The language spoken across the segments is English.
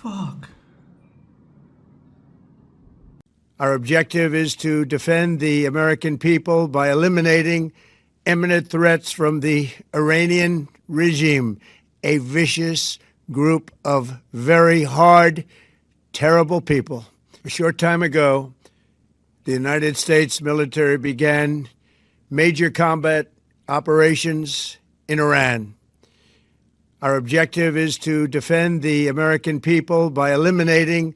Fuck. Our objective is to defend the American people by eliminating imminent threats from the Iranian regime, a vicious group of very hard, terrible people. A short time ago, the United States military began major combat operations in Iran. Our objective is to defend the American people by eliminating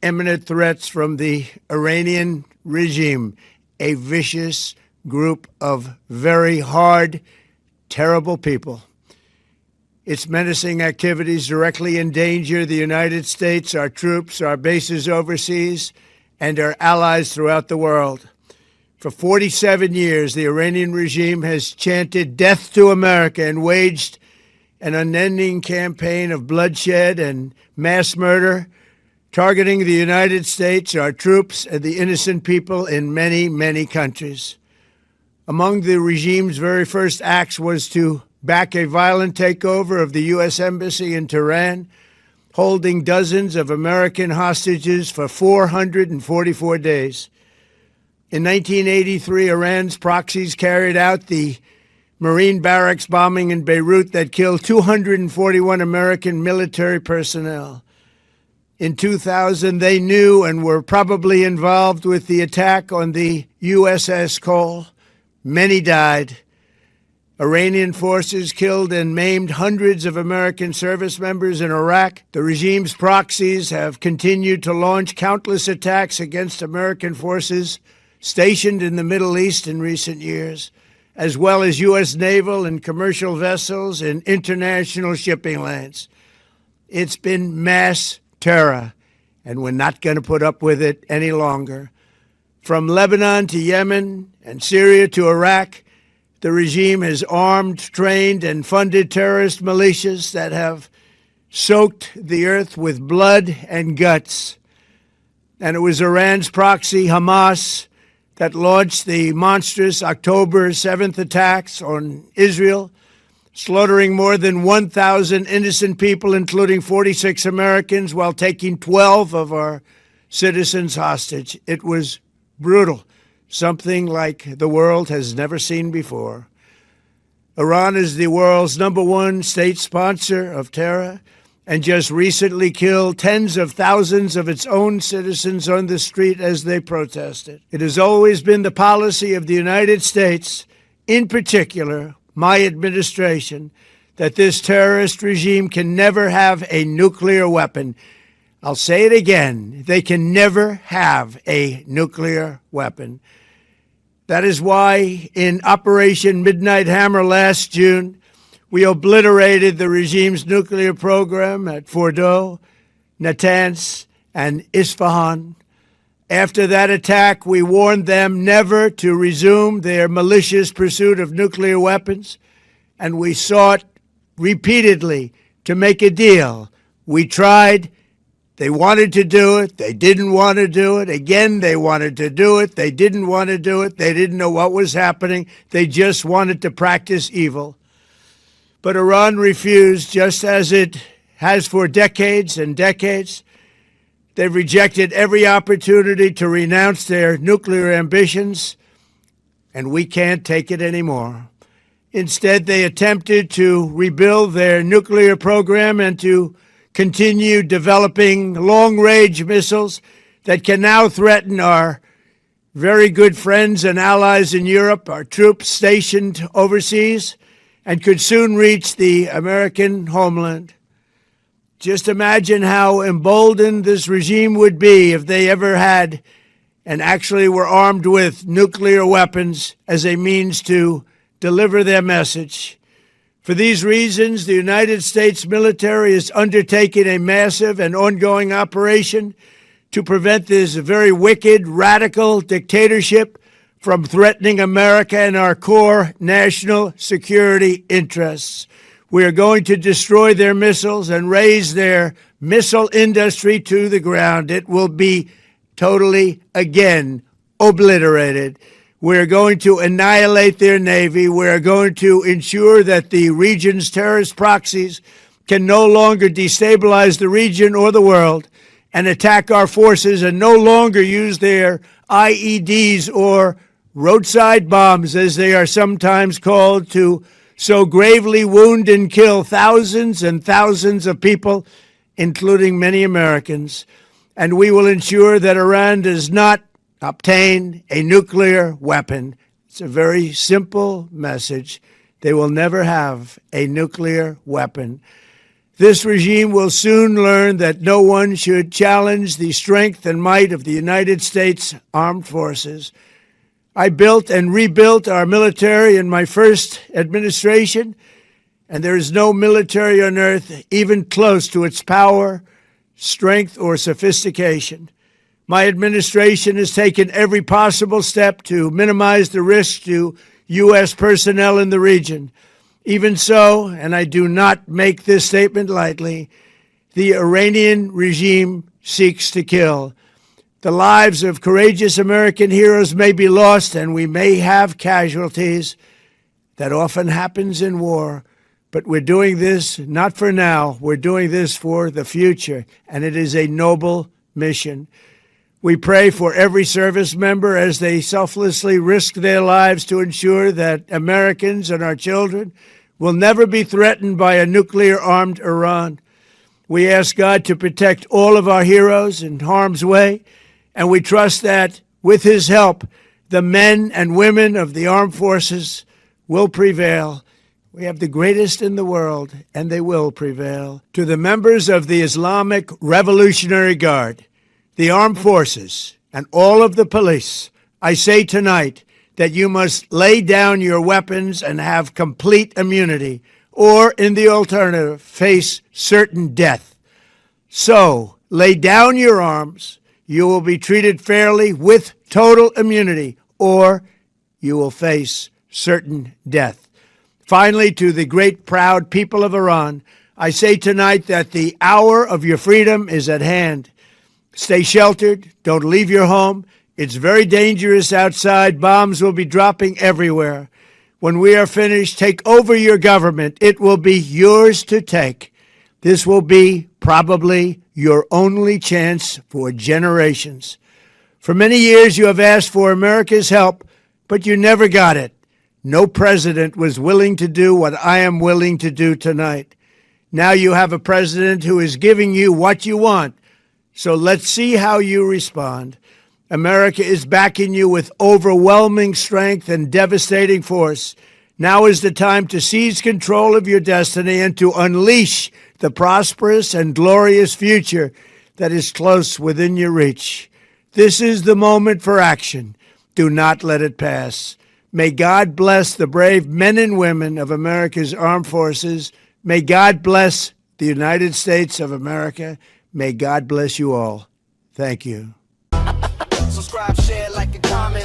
imminent threats from the Iranian regime, a vicious group of very hard, terrible people. Its menacing activities directly endanger the United States, our troops, our bases overseas, and our allies throughout the world. For 47 years, the Iranian regime has chanted death to America and waged an unending campaign of bloodshed and mass murder, targeting the United States, our troops, and the innocent people in many, many countries. Among the regime's very first acts was to back a violent takeover of the U.S. Embassy in Tehran, holding dozens of American hostages for 444 days. In 1983, Iran's proxies carried out the Marine barracks bombing in Beirut that killed 241 American military personnel. In 2000, they knew and were probably involved with the attack on the USS Cole. Many died. Iranian forces killed and maimed hundreds of American service members in Iraq. The regime's proxies have continued to launch countless attacks against American forces stationed in the Middle East in recent years, as well as U.S. naval and commercial vessels and international shipping lanes. It's been mass terror, and we're not going to put up with it any longer. From Lebanon to Yemen and Syria to Iraq, the regime has armed, trained, and funded terrorist militias that have soaked the earth with blood and guts. And it was Iran's proxy, Hamas, that launched the monstrous October 7th attacks on Israel, slaughtering more than 1,000 innocent people, including 46 Americans, while taking 12 of our citizens hostage. It was brutal, something like the world has never seen before. Iran is the world's #1 state sponsor of terror and just recently killed tens of thousands of its own citizens on the street as they protested. It has always been the policy of the United States, in particular, my administration, that this terrorist regime can never have a nuclear weapon. I'll say it again. They can never have a nuclear weapon. That is why in Operation Midnight Hammer last June, we obliterated the regime's nuclear program at Fordow, Natanz, and Isfahan. After that attack, we warned them never to resume their malicious pursuit of nuclear weapons, and we sought repeatedly to make a deal. We tried. They wanted to do it. They didn't want to do it. Again, they wanted to do it. They didn't want to do it. They didn't know what was happening. They just wanted to practice evil. But Iran refused, just as it has for decades and decades. They've rejected every opportunity to renounce their nuclear ambitions, and we can't take it anymore. Instead, they attempted to rebuild their nuclear program and to continue developing long-range missiles that can now threaten our very good friends and allies in Europe, our troops stationed overseas, and could soon reach the American homeland. Just imagine how emboldened this regime would be if they ever had and actually were armed with nuclear weapons as a means to deliver their message. For these reasons, the United States military is undertaking a massive and ongoing operation to prevent this very wicked, radical dictatorship from threatening America and our core national security interests. We are going to destroy their missiles and raise their missile industry to the ground. It will be totally, again, obliterated. We're going to annihilate their Navy. We're going to ensure that the region's terrorist proxies can no longer destabilize the region or the world and attack our forces and no longer use their IEDs or roadside bombs, as they are sometimes called, to so gravely wound and kill thousands and thousands of people, including many Americans. And we will ensure that Iran does not obtain a nuclear weapon. It's a very simple message. They will never have a nuclear weapon. This regime will soon learn that no one should challenge the strength and might of the United States Armed Forces. I built and rebuilt our military in my first administration, and there is no military on earth even close to its power, strength, or sophistication. My administration has taken every possible step to minimize the risk to U.S. personnel in the region. Even so, and I do not make this statement lightly, the Iranian regime seeks to kill. The lives of courageous American heroes may be lost, and we may have casualties. That often happens in war. But we're doing this not for now. We're doing this for the future, and it is a noble mission. We pray for every service member as they selflessly risk their lives to ensure that Americans and our children will never be threatened by a nuclear-armed Iran. We ask God to protect all of our heroes in harm's way, and we trust that, with his help, the men and women of the armed forces will prevail. We have the greatest in the world, and they will prevail. To the members of the Islamic Revolutionary Guard, the armed forces, and all of the police, I say tonight that you must lay down your weapons and have complete immunity, or, in the alternative, face certain death. So, lay down your arms. You will be treated fairly with total immunity, or you will face certain death. Finally, to the great proud people of Iran, I say tonight that the hour of your freedom is at hand. Stay sheltered. Don't leave your home. It's very dangerous outside. Bombs will be dropping everywhere. When we are finished, take over your government. It will be yours to take. This will be probably your only chance for generations. For many years, you have asked for America's help, but you never got it. No president was willing to do what I am willing to do tonight. Now you have a president who is giving you what you want. So let's see how you respond. America is backing you with overwhelming strength and devastating force. Now is the time to seize control of your destiny and to unleash the prosperous and glorious future that is close within your reach. This is the moment for action. Do not let it pass. May God bless the brave men and women of America's armed forces. May God bless the United States of America. May God bless you all. Thank you. Subscribe, share, like, and comment.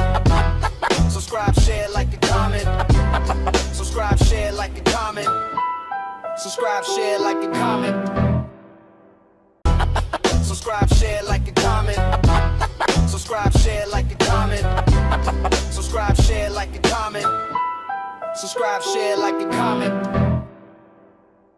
Subscribe, share, like, and comment. Subscribe, share, like, and comment. Subscribe, share, like, and comment. Subscribe, share, like, and comment. Subscribe, share, like, and comment. Subscribe, share, like, and comment. Subscribe, share, like, and comment.